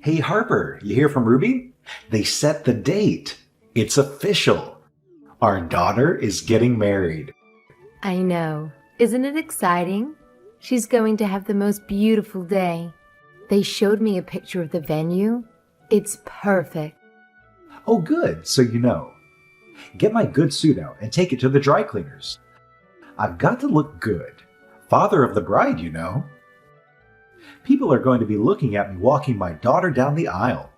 Hey Harper, you hear from Ruby? They set the date. It's official. Our daughter is getting married. I know. Isn't it exciting? She's going to have the most beautiful day. They showed me a picture of the venue. It's perfect. Oh good, so you know. Get my good suit out and take it to the dry cleaners. I've got to look good. Father of the bride, you know. People are going to be looking at me walking my daughter down the aisle.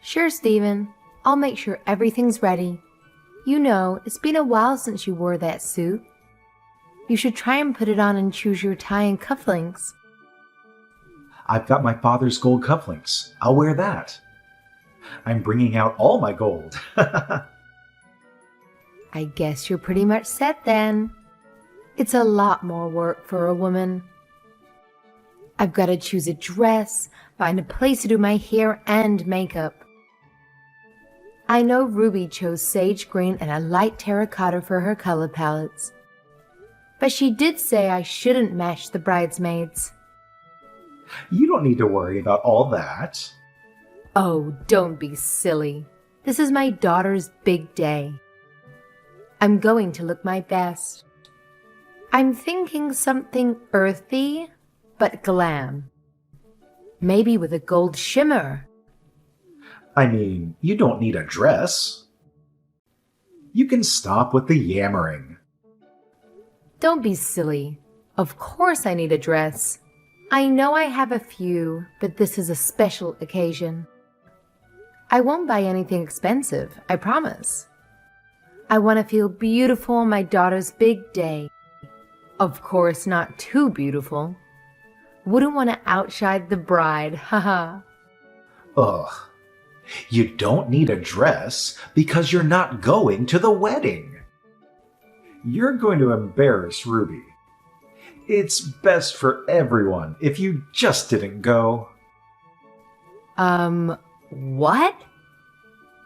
Sure, Stephen. I'll make sure everything's ready. You know, it's been a while since you wore that suit. You should try and put it on and choose your tie and cufflinks. I've got my father's gold cufflinks. I'll wear that. I'm bringing out all my gold. I guess you're pretty much set then. It's a lot more work for a woman. I've got to choose a dress, find a place to do my hair and makeup. I know Ruby chose sage green and a light terracotta for her color palettes. But she did say I shouldn't match the bridesmaids. You don't need to worry about all that. Oh, don't be silly. This is my daughter's big day. I'm going to look my best. I'm thinking something earthy, but glam. Maybe with a gold shimmer. I mean, you don't need a dress. You can stop with the yammering. Don't be silly. Of course I need a dress. I know I have a few, but this is a special occasion. I won't buy anything expensive, I promise. I want to feel beautiful on my daughter's big day. Of course, not too beautiful. Wouldn't want to outshine the bride, haha. Ugh. You don't need a dress because you're not going to the wedding. You're going to embarrass Ruby. It's best for everyone if you just didn't go. What?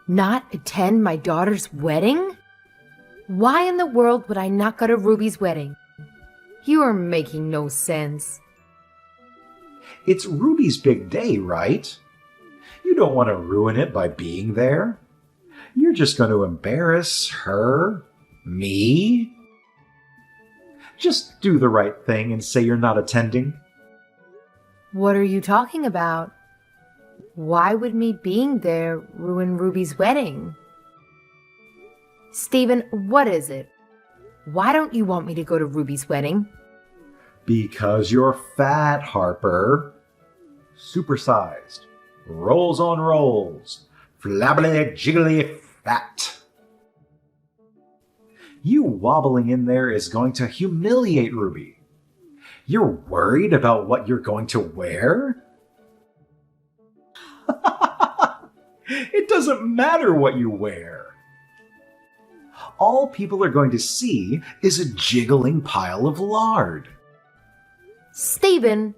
Not attend my daughter's wedding? Why in the world would I not go to Ruby's wedding? You are making no sense. It's Ruby's big day, right? You don't want to ruin it by being there. You're just going to embarrass her, me. Just do the right thing and say you're not attending. What are you talking about? Why would me being there ruin Ruby's wedding? Stephen, what is it? Why don't you want me to go to Ruby's wedding? Because you're fat, Harper. Supersized. Rolls on rolls. Flabbily jiggly fat. You wobbling in there is going to humiliate Ruby. You're worried about what you're going to wear? It doesn't matter what you wear. All people are going to see is a jiggling pile of lard. Stephen,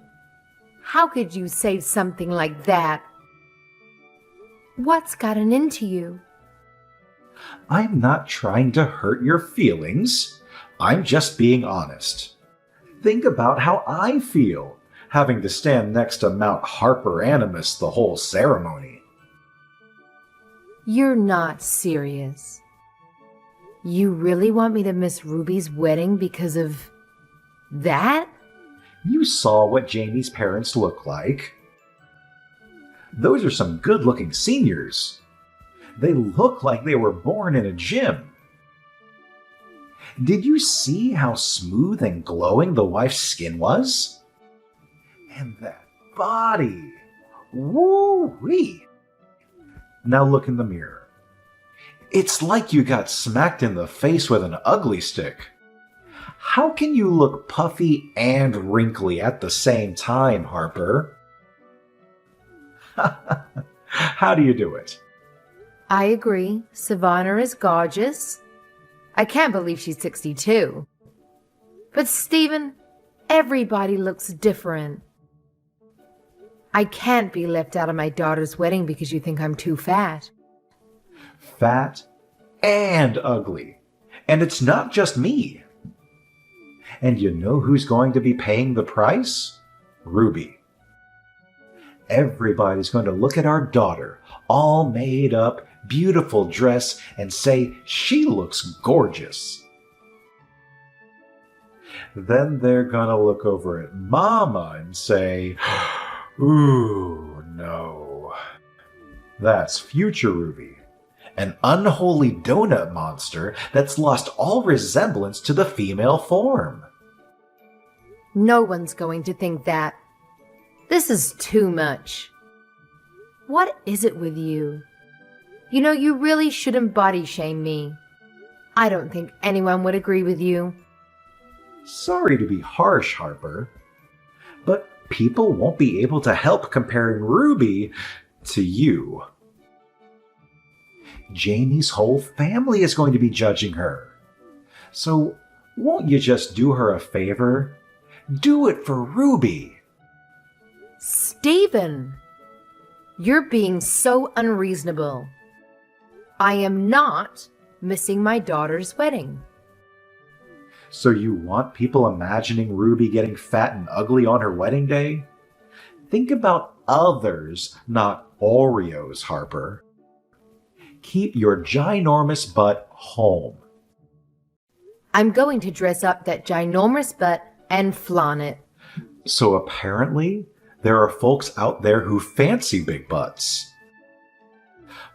how could you say something like that? What's gotten into you? I'm not trying to hurt your feelings. I'm just being honest. Think about how I feel, having to stand next to Mount Harper Animus the whole ceremony. You're not serious. You really want me to miss Ruby's wedding because of that? You saw what Jamie's parents look like. Those are some good-looking seniors. They look like they were born in a gym. Did you see how smooth and glowing the wife's skin was? And that body! Woo-wee! Now look in the mirror. It's like you got smacked in the face with an ugly stick. How can you look puffy and wrinkly at the same time, Harper? How do you do it? I agree. Savannah is gorgeous. I can't believe she's 62. But Stephen, everybody looks different. I can't be left out of my daughter's wedding because you think I'm too fat. Fat and ugly. And it's not just me. And you know who's going to be paying the price? Ruby. Everybody's going to look at our daughter, all made up, beautiful dress, and say she looks gorgeous. Then they're going to look over at Mama and say, ooh, no. That's future Ruby, an unholy donut monster that's lost all resemblance to the female form. No one's going to think that. This is too much. What is it with you? You know, you really shouldn't body shame me. I don't think anyone would agree with you. Sorry to be harsh, Harper, but people won't be able to help comparing Ruby to you. Jamie's whole family is going to be judging her. So won't you just do her a favor? Do it for Ruby. Stephen, you're being so unreasonable. I am not missing my daughter's wedding. So you want people imagining Ruby getting fat and ugly on her wedding day? Think about others, not Oreos, Harper. Keep your ginormous butt home. I'm going to dress up that ginormous butt and flaunt it. So apparently, there are folks out there who fancy big butts.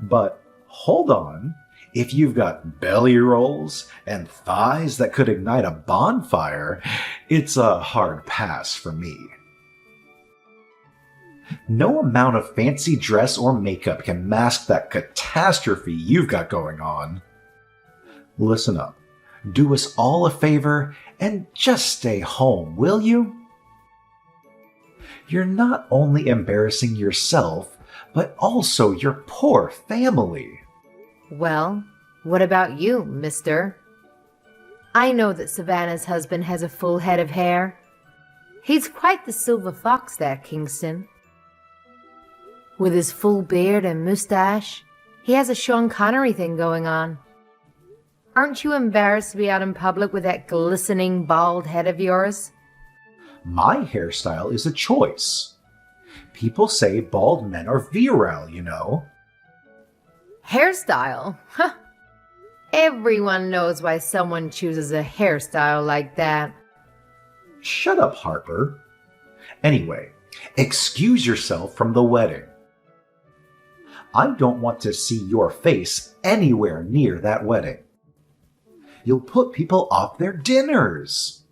But hold on. If you've got belly rolls and thighs that could ignite a bonfire, it's a hard pass for me. No amount of fancy dress or makeup can mask that catastrophe you've got going on. Listen up. Do us all a favor and just stay home, will you? You're not only embarrassing yourself, but also your poor family. Well, what about you, mister? I know that Savannah's husband has a full head of hair. He's quite the silver fox, that Kingston. With his full beard and mustache, he has a Sean Connery thing going on. Aren't you embarrassed to be out in public with that glistening bald head of yours? My hairstyle is a choice. People say bald men are virile, you know. Hairstyle? Huh. Everyone knows why someone chooses a hairstyle like that. Shut up, Harper. Anyway, excuse yourself from the wedding. I don't want to see your face anywhere near that wedding. You'll put people off their dinners.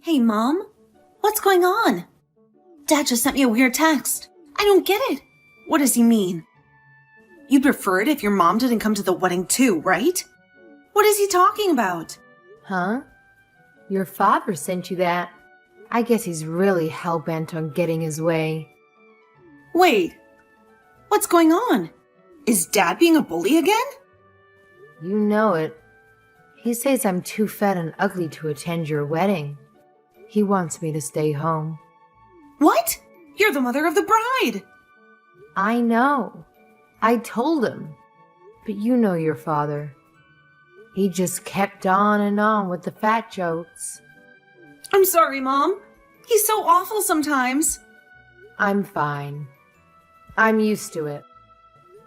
Hey, Mom. What's going on? Dad just sent me a weird text. I don't get it. What does he mean? You'd prefer it if your mom didn't come to the wedding too, right? What is he talking about? Huh? Your father sent you that. I guess he's really hell-bent on getting his way. Wait. What's going on? Is Dad being a bully again? You know it. He says I'm too fat and ugly to attend your wedding. He wants me to stay home. What? You're the mother of the bride. I know. I told him. But you know your father. He just kept on with the fat jokes. I'm sorry, Mom. He's so awful sometimes. I'm fine. I'm used to it.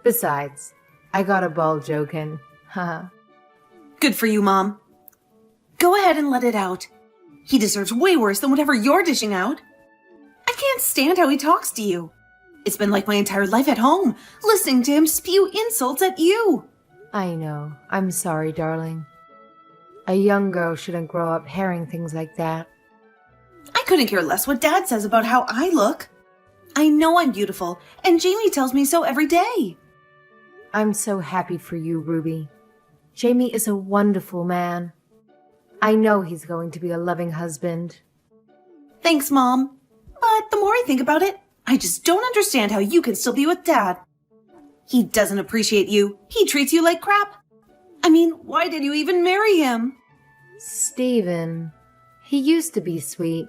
Besides, I got a ball joke in. Haha. Good for you, Mom. Go ahead and let it out. He deserves way worse than whatever you're dishing out. I can't stand how he talks to you. It's been like my entire life at home, listening to him spew insults at you. I know. I'm sorry, darling. A young girl shouldn't grow up hearing things like that. I couldn't care less what Dad says about how I look. I know I'm beautiful, and Jamie tells me so every day. I'm so happy for you, Ruby. Jamie is a wonderful man. I know he's going to be a loving husband. Thanks, Mom. But the more I think about it, I just don't understand how you can still be with Dad. He doesn't appreciate you. He treats you like crap. I mean, why did you even marry him? Stephen, he used to be sweet.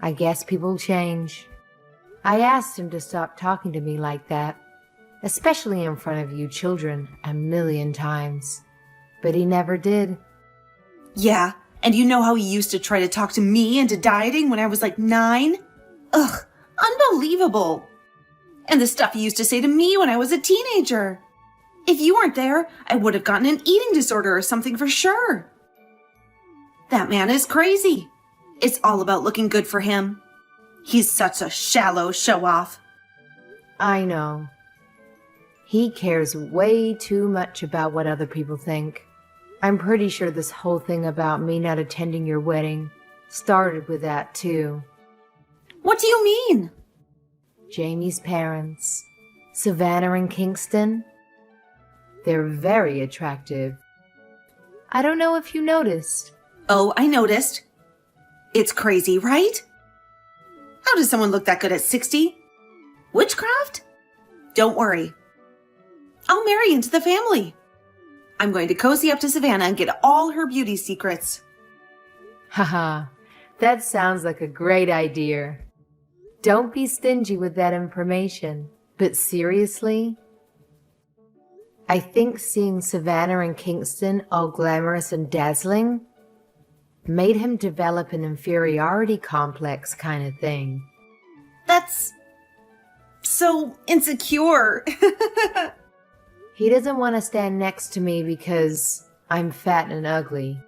I guess people change. I asked him to stop talking to me like that, especially in front of you children, 1,000,000 times. But he never did. Yeah, And you know how he used to try to talk to me into dieting when I was like 9? Ugh, unbelievable. And the stuff he used to say to me when I was a teenager. If you weren't there, I would have gotten an eating disorder or something for sure. That man is crazy. It's all about looking good for him. He's such a shallow show-off. I know. He cares way too much about what other people think. I'm pretty sure this whole thing about me not attending your wedding started with that too. What do you mean? Jamie's parents, Savannah and Kingston, they're very attractive. I don't know if you noticed. Oh, I noticed. It's crazy, right? How does someone look that good at 60? Witchcraft? Don't worry. I'll marry into the family. I'm going to cozy up to Savannah and get all her beauty secrets. Haha, that sounds like a great idea. Don't be stingy with that information. But seriously? I think seeing Savannah and Kingston all glamorous and dazzling made him develop an inferiority complex kind of thing. That's so insecure. He doesn't want to stand next to me because I'm fat and ugly.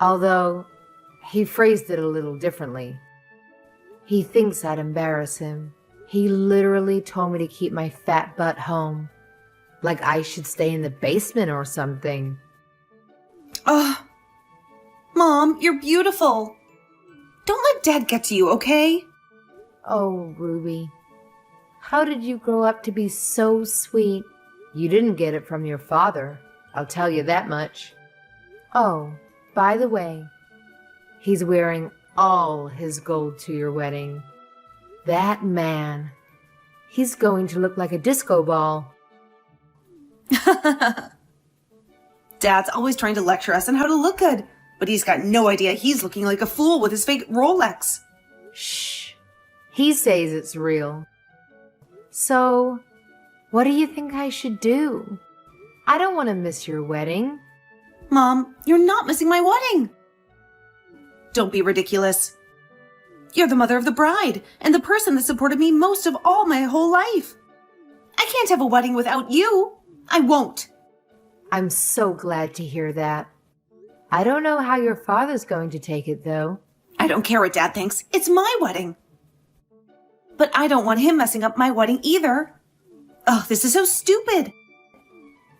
Although, he phrased it a little differently. He thinks I'd embarrass him. He literally told me to keep my fat butt home. Like I should stay in the basement or something. Oh, Mom, you're beautiful. Don't let Dad get to you, okay? Oh, Ruby. How did you grow up to be so sweet? You didn't get it from your father, I'll tell you that much. Oh, by the way, he's wearing all his gold to your wedding. That man, he's going to look like a disco ball. Dad's always trying to lecture us on how to look good, but he's got no idea he's looking like a fool with his fake Rolex. Shh. He says it's real. So, what do you think I should do? I don't want to miss your wedding. Mom, you're not missing my wedding. Don't be ridiculous. You're the mother of the bride and the person that supported me most of all my whole life. I can't have a wedding without you. I won't. I'm so glad to hear that. I don't know how your father's going to take it, though. I don't care what Dad thinks. It's my wedding. But I don't want him messing up my wedding either. Oh, this is so stupid.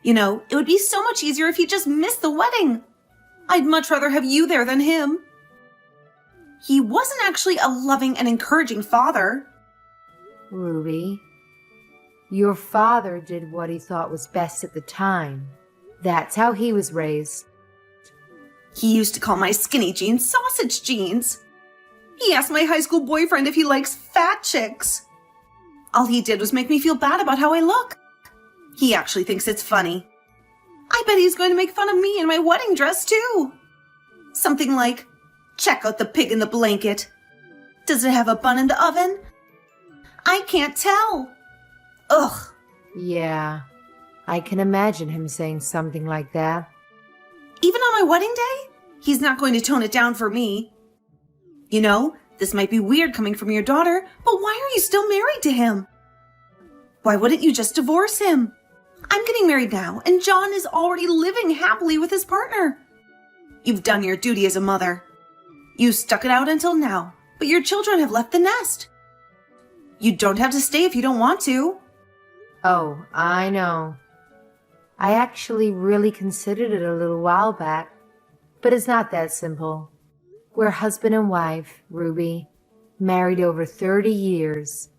You know, it would be so much easier if he just missed the wedding. I'd much rather have you there than him. He wasn't actually a loving and encouraging father. Ruby, your father did what he thought was best at the time. That's how he was raised. He used to call my skinny jeans sausage jeans. He asked my high school boyfriend if he likes fat chicks. All he did was make me feel bad about how I look. He actually thinks it's funny. I bet he's going to make fun of me in my wedding dress, too. Something like, check out the pig in the blanket. Does it have a bun in the oven? I can't tell. Ugh. Yeah, I can imagine him saying something like that. Even on my wedding day? He's not going to tone it down for me. You know, this might be weird coming from your daughter, but why are you still married to him? Why wouldn't you just divorce him? I'm getting married now, and John is already living happily with his partner. You've done your duty as a mother. You stuck it out until now, but your children have left the nest. You don't have to stay if you don't want to. Oh, I know. I actually really considered it a little while back, but it's not that simple. We're husband and wife, Ruby, married over 30 years.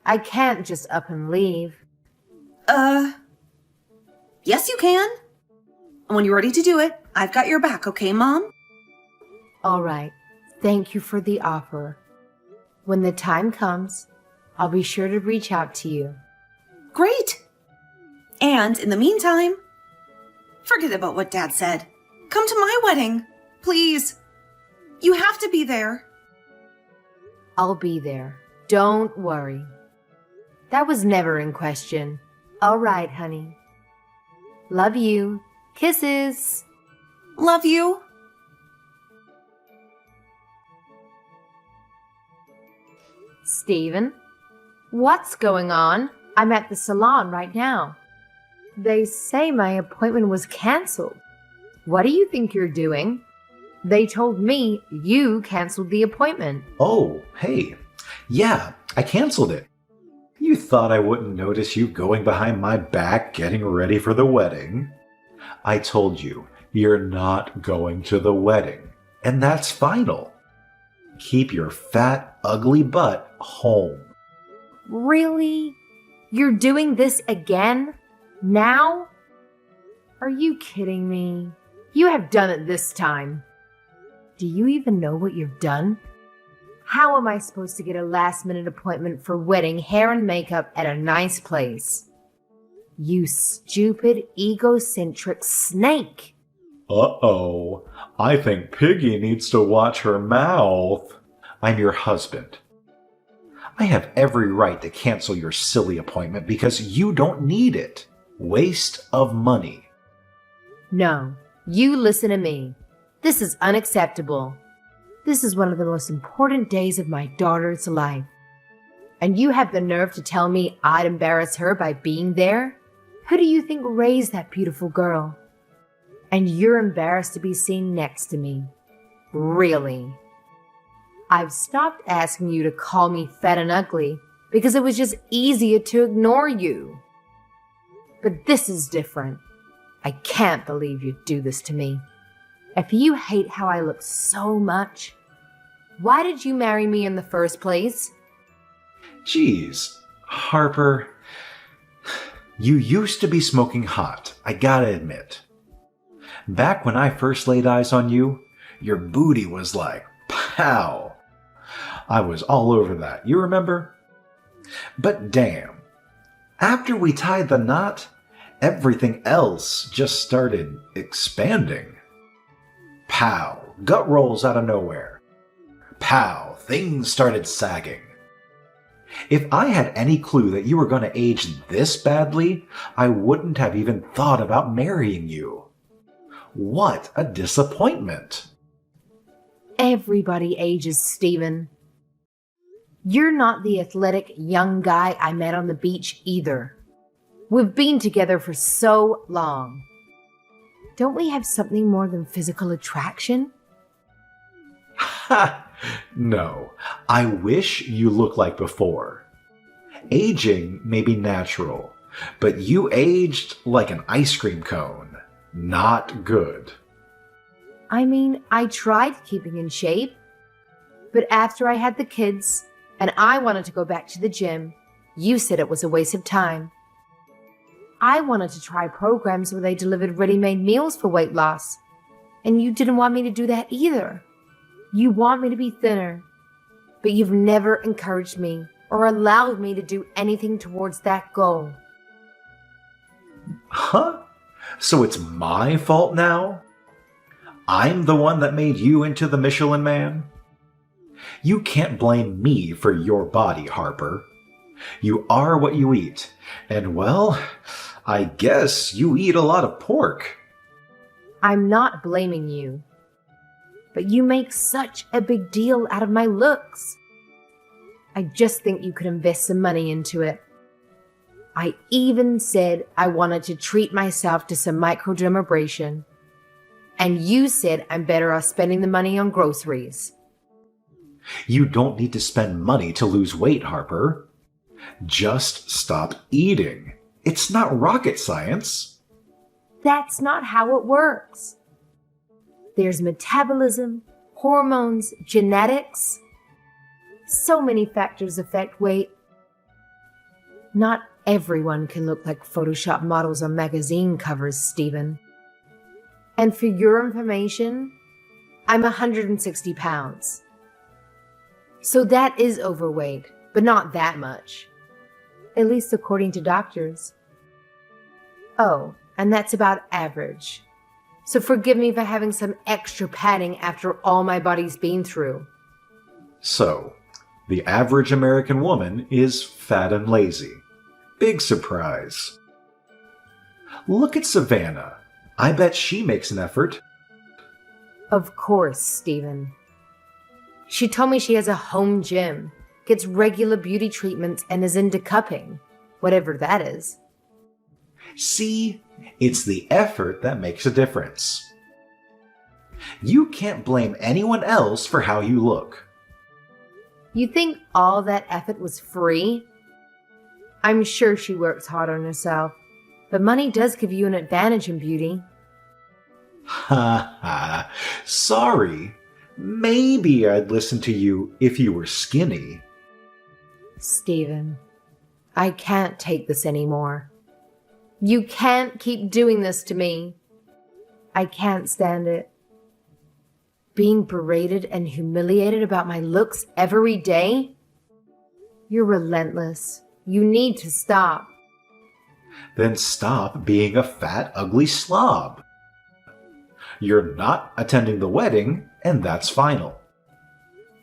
I can't just up and leave. Yes you can. And when you're ready to do it, I've got your back, okay, Mom? All right. Thank you for the offer. When the time comes, I'll be sure to reach out to you. Great. And in the meantime, forget about what Dad said. Come to my wedding, please. You have to be there. I'll be there. Don't worry. That was never in question. All right, honey. Love you. Kisses. Love you. Stephen, what's going on? I'm at the salon right now. They say my appointment was canceled. What do you think you're doing? They told me you canceled the appointment. Oh, hey. Yeah, I canceled it. You thought I wouldn't notice you going behind my back getting ready for the wedding. I told you, you're not going to the wedding, and that's final. Keep your fat, ugly butt home. Really? You're doing this again? Now? Are you kidding me? You have done it this time. Do you even know what you've done? How am I supposed to get a last-minute appointment for wedding hair and makeup at a nice place? You stupid, egocentric snake! Uh-oh. I think Piggy needs to watch her mouth. I'm your husband. I have every right to cancel your silly appointment because you don't need it. Waste of money. No, you listen to me. This is unacceptable. This is one of the most important days of my daughter's life. And you have the nerve to tell me I'd embarrass her by being there? Who do you think raised that beautiful girl? And you're embarrassed to be seen next to me. Really? I've stopped asking you to call me fat and ugly because it was just easier to ignore you. But this is different. I can't believe you'd do this to me. If you hate how I look so much, why did you marry me in the first place? Geez, Harper, you used to be smoking hot, I gotta admit. Back when I first laid eyes on you, your booty was like, pow. I was all over that, you remember? But damn, after we tied the knot, everything else just started expanding. Pow, gut rolls out of nowhere. Pow, things started sagging. If I had any clue that you were going to age this badly, I wouldn't have even thought about marrying you. What a disappointment. Everybody ages, Stephen. You're not the athletic young guy I met on the beach either. We've been together for so long. Don't we have something more than physical attraction? Ha! No, I wish you looked like before. Aging may be natural, but you aged like an ice cream cone. Not good. I mean, I tried keeping in shape. But after I had the kids, and I wanted to go back to the gym, you said it was a waste of time. I wanted to try programs where they delivered ready-made meals for weight loss, and you didn't want me to do that either. You want me to be thinner, but you've never encouraged me or allowed me to do anything towards that goal. Huh? So it's my fault now? I'm the one that made you into the Michelin Man? You can't blame me for your body, Harper. You are what you eat, and well, I guess you eat a lot of pork. I'm not blaming you, but you make such a big deal out of my looks. I just think you could invest some money into it. I even said I wanted to treat myself to some microdermabrasion, and you said I'm better off spending the money on groceries. You don't need to spend money to lose weight, Harper. Just stop eating. It's not rocket science. That's not how it works. There's metabolism, hormones, genetics. So many factors affect weight. Not everyone can look like Photoshop models on magazine covers, Stephen. And for your information, I'm 160 pounds. So that is overweight, but not that much. At least according to doctors. Oh, and that's about average. So forgive me for having some extra padding after all my body's been through. So, the average American woman is fat and lazy. Big surprise. Look at Savannah. I bet she makes an effort. Of course, Stephen. She told me she has a home gym, gets regular beauty treatments, and is into cupping, whatever that is. See, it's the effort that makes a difference. You can't blame anyone else for how you look. You think all that effort was free? I'm sure she works hard on herself, but money does give you an advantage in beauty. Ha ha. Sorry. Maybe I'd listen to you if you were skinny. Stephen, I can't take this anymore. You can't keep doing this to me. I can't stand it. Being berated and humiliated about my looks every day? You're relentless. You need to stop. Then stop being a fat, ugly slob. You're not attending the wedding, and that's final.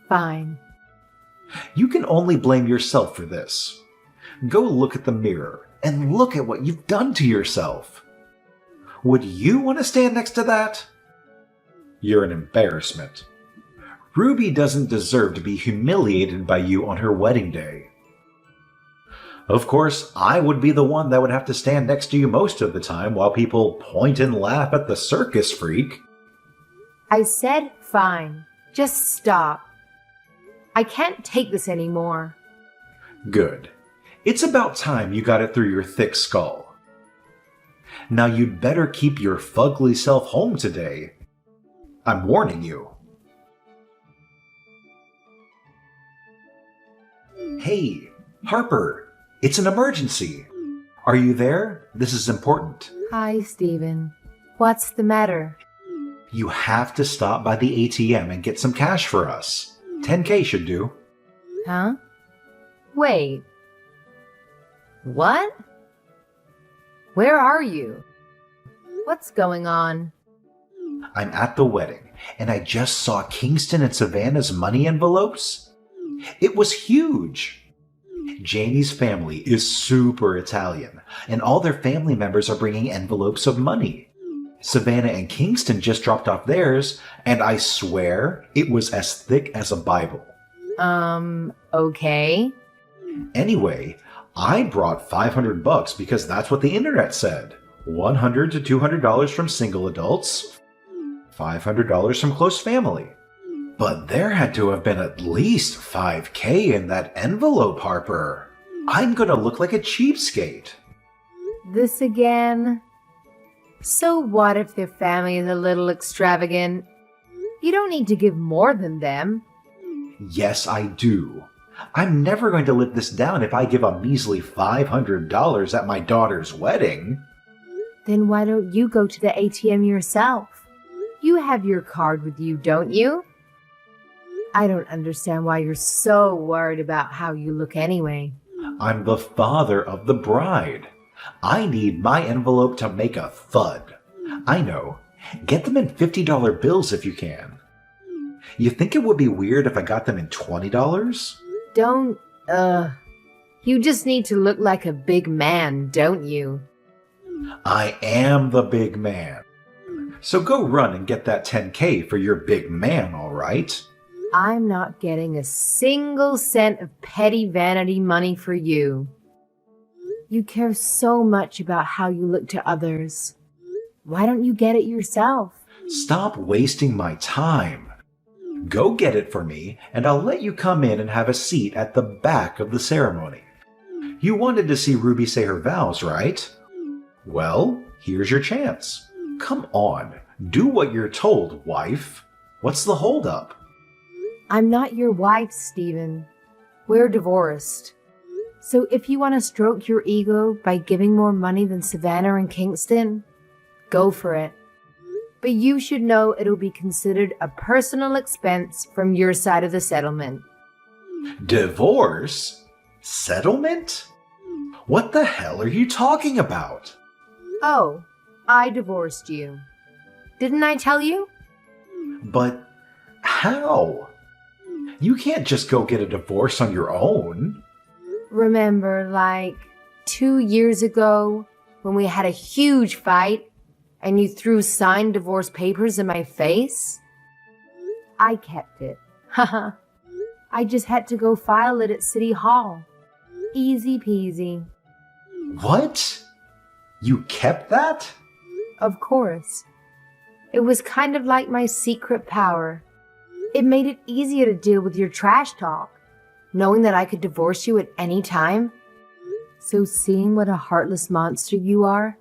Fine. You can only blame yourself for this. Go look at the mirror and look at what you've done to yourself. Would you want to stand next to that? You're an embarrassment. Ruby doesn't deserve to be humiliated by you on her wedding day. Of course, I would be the one that would have to stand next to you most of the time while people point and laugh at the circus freak. I said fine. Just stop. I can't take this anymore. Good. It's about time you got it through your thick skull. Now you'd better keep your fugly self home today. I'm warning you. Hey, Harper, it's an emergency. Are you there? This is important. Hi, Stephen. What's the matter? You have to stop by the ATM and get some cash for us. 10K should do. Huh? Wait. What? Where are you? What's going on? I'm at the wedding, and I just saw Kingston and Savannah's money envelopes. It was huge. Janie's family is super Italian, and all their family members are bringing envelopes of money. Savannah and Kingston just dropped off theirs, and I swear it was as thick as a Bible. Okay. Anyway, I brought $500 because that's what the internet said. $100 to $200 from single adults, $500 from close family. But there had to have been at least $5K in that envelope, Harper. I'm gonna look like a cheapskate. This again? So what if their family is a little extravagant? You don't need to give more than them. Yes, I do. I'm never going to live this down if I give a measly $500 at my daughter's wedding. Then why don't you go to the ATM yourself? You have your card with you, don't you? I don't understand why you're so worried about how you look anyway. I'm the father of the bride. I need my envelope to make a thud. I know. Get them in $50 bills if you can. You think it would be weird if I got them in $20? Don't, you just need to look like a big man, don't you? I am the big man. So go run and get that 10K for your big man, all right? I'm not getting a single cent of petty vanity money for you. You care so much about how you look to others. Why don't you get it yourself? Stop wasting my time. Go get it for me, and I'll let you come in and have a seat at the back of the ceremony. You wanted to see Ruby say her vows, right? Well, here's your chance. Come on, do what you're told, wife. What's the holdup? I'm not your wife, Stephen. We're divorced. So if you want to stroke your ego by giving more money than Savannah and Kingston, go for it. But you should know it'll be considered a personal expense from your side of the settlement. Divorce? Settlement? What the hell are you talking about? Oh, I divorced you. Didn't I tell you? But how? You can't just go get a divorce on your own. Remember, like 2 years ago when we had a huge fight and you threw signed divorce papers in my face? I kept it. Haha. I just had to go file it at City Hall. Easy peasy. What? You kept that? Of course. It was kind of like my secret power. It made it easier to deal with your trash talk, knowing that I could divorce you at any time. So seeing what a heartless monster you are,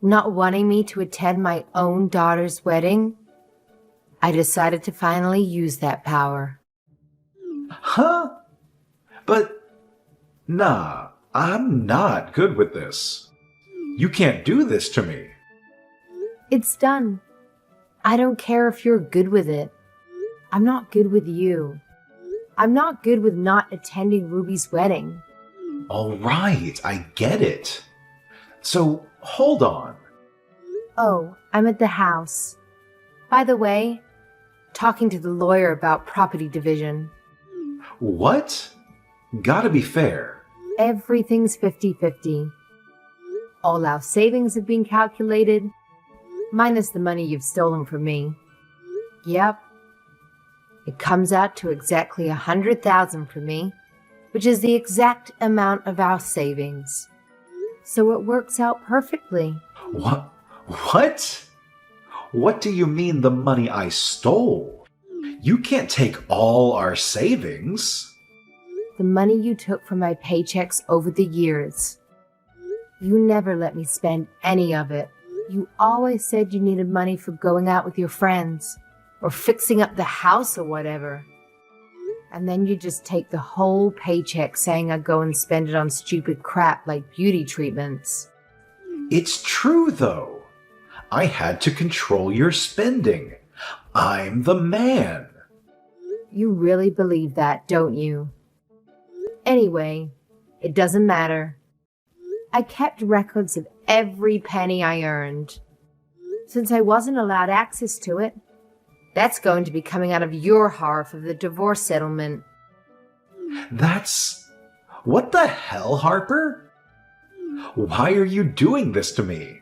not wanting me to attend my own daughter's wedding, I decided to finally use that power. Huh? But, nah, I'm not good with this. You can't do this to me. It's done. I don't care if you're good with it. I'm not good with you. I'm not good with not attending Ruby's wedding. All right, I get it. So, hold on. Oh, I'm at the house. By the way, talking to the lawyer about property division. What? Gotta be fair. Everything's 50-50. All our savings have been calculated, minus the money you've stolen from me. Yep. It comes out to exactly $100,000 for me, which is the exact amount of our savings. So it works out perfectly. What? What? What do you mean the money I stole? You can't take all our savings. The money you took from my paychecks over the years. You never let me spend any of it. You always said you needed money for going out with your friends, or fixing up the house or whatever. And then you just take the whole paycheck saying I'd go and spend it on stupid crap like beauty treatments. It's true, though. I had to control your spending. I'm the man. You really believe that, don't you? Anyway, it doesn't matter. I kept records of every penny I earned. Since I wasn't allowed access to it, that's going to be coming out of your half of the divorce settlement. That's... What the hell, Harper? Why are you doing this to me?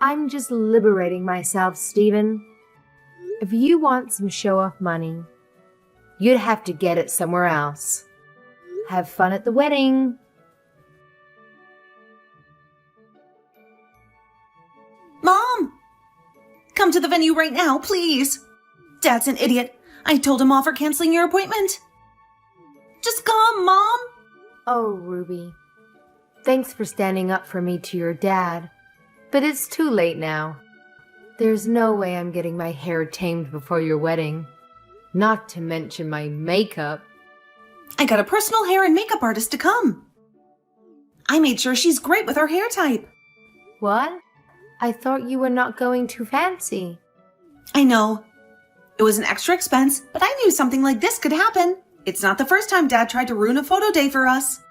I'm just liberating myself, Stephen. If you want some show-off money, you'd have to get it somewhere else. Have fun at the wedding. Mom! Come to the venue right now, please. Dad's an idiot. I told him off for canceling your appointment. Just come, Mom. Oh, Ruby. Thanks for standing up for me to your dad. But it's too late now. There's no way I'm getting my hair tamed before your wedding. Not to mention my makeup. I got a personal hair and makeup artist to come. I made sure she's great with her hair type. What? I thought you were not going too fancy. I know. It was an extra expense, but I knew something like this could happen. It's not the first time Dad tried to ruin a photo day for us.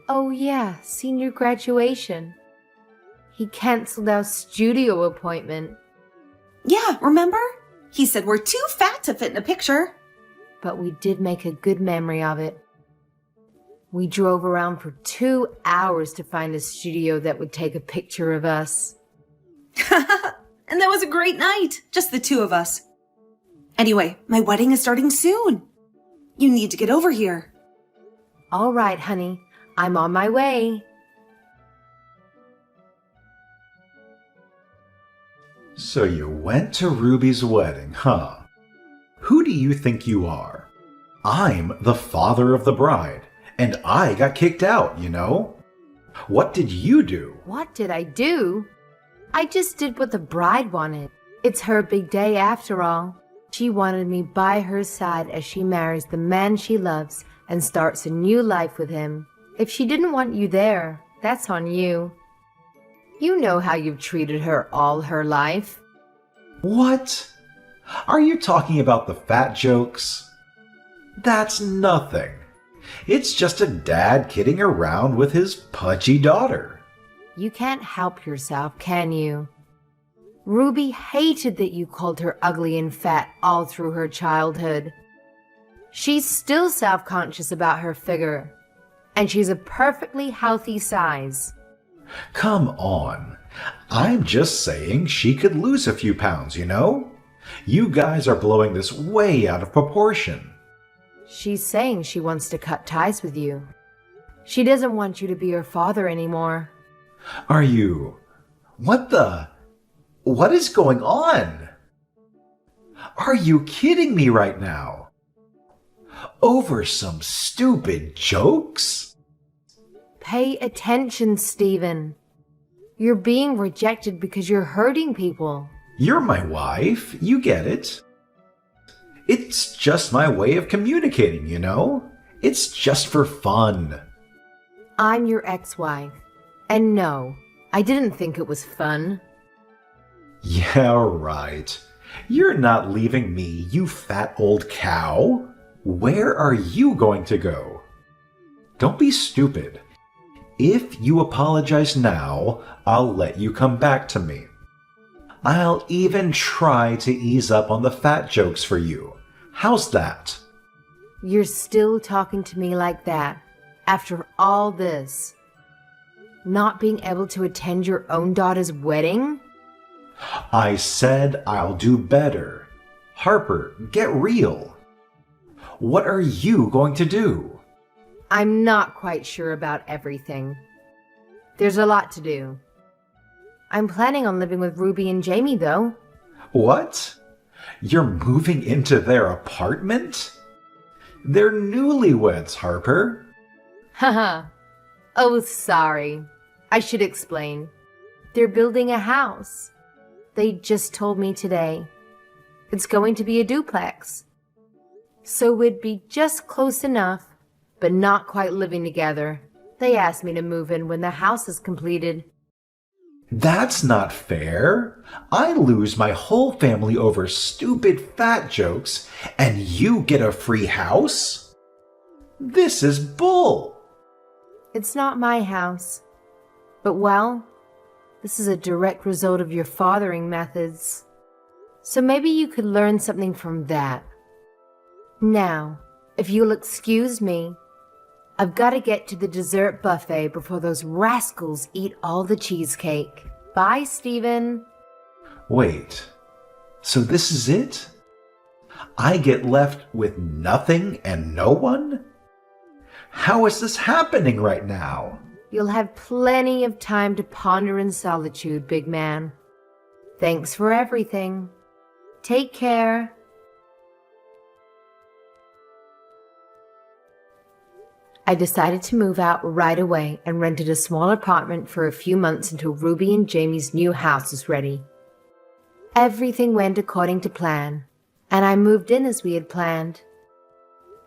Oh yeah, senior graduation. He canceled our studio appointment. Yeah, remember? He said we're too fat to fit in a picture. But we did make a good memory of it. We drove around for 2 hours to find a studio that would take a picture of us. And that was a great night, just the two of us. Anyway, my wedding is starting soon. You need to get over here. All right, honey. I'm on my way. So you went to Ruby's wedding, huh? Who do you think you are? I'm the father of the bride, and I got kicked out, you know? What did you do? What did I do? I just did what the bride wanted. It's her big day after all. She wanted me by her side as she marries the man she loves and starts a new life with him. If she didn't want you there, that's on you. You know how you've treated her all her life. What? Are you talking about the fat jokes? That's nothing. It's just a dad kidding around with his pudgy daughter. You can't help yourself, can you? Ruby hated that you called her ugly and fat all through her childhood. She's still self-conscious about her figure, and she's a perfectly healthy size. Come on. I'm just saying she could lose a few pounds, you know? You guys are blowing this way out of proportion. She's saying she wants to cut ties with you. She doesn't want you to be her father anymore. Are you... What is going on? Are you kidding me right now? Over some stupid jokes? Pay attention, Stephen. You're being rejected because you're hurting people. You're my wife, you get it. It's just my way of communicating, you know? It's just for fun. I'm your ex-wife. And no, I didn't think it was fun. Yeah, right. You're not leaving me, you fat old cow. Where are you going to go? Don't be stupid. If you apologize now, I'll let you come back to me. I'll even try to ease up on the fat jokes for you. How's that? You're still talking to me like that, after all this. Not being able to attend your own daughter's wedding? I said I'll do better. Harper, get real. What are you going to do? I'm not quite sure about everything. There's a lot to do. I'm planning on living with Ruby and Jamie, though. What? You're moving into their apartment? They're newlyweds, Harper. Haha. Oh, sorry. I should explain. They're building a house. They just told me today. It's going to be a duplex. So we'd be just close enough, but not quite living together. They asked me to move in when the house is completed. That's not fair. I lose my whole family over stupid fat jokes, and you get a free house? This is bull. It's not my house. But well, this is a direct result of your fathering methods. So maybe you could learn something from that. Now, if you'll excuse me, I've got to get to the dessert buffet before those rascals eat all the cheesecake. Bye, Stephen. Wait, so this is it? I get left with nothing and no one? How is this happening right now? You'll have plenty of time to ponder in solitude, big man. Thanks for everything. Take care. I decided to move out right away and rented a small apartment for a few months until Ruby and Jamie's new house was ready. Everything went according to plan, and I moved in as we had planned.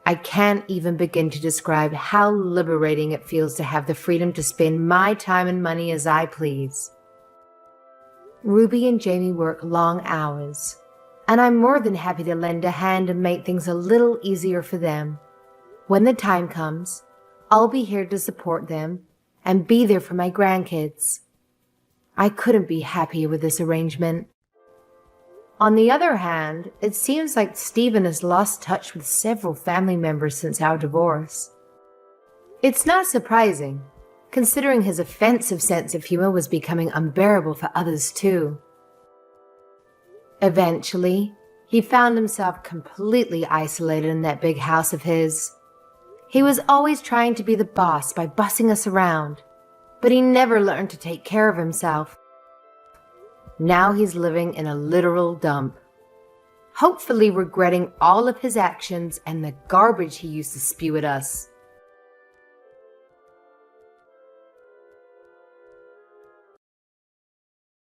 I can't even begin to describe how liberating it feels to have the freedom to spend my time and money as I please. Ruby and Jamie work long hours, and I'm more than happy to lend a hand and make things a little easier for them. When the time comes, I'll be here to support them and be there for my grandkids. I couldn't be happier with this arrangement. On the other hand, it seems like Stephen has lost touch with several family members since our divorce. It's not surprising, considering his offensive sense of humor was becoming unbearable for others too. Eventually, he found himself completely isolated in that big house of his. He was always trying to be the boss by bossing us around, but he never learned to take care of himself. Now he's living in a literal dump, hopefully regretting all of his actions and the garbage he used to spew at us.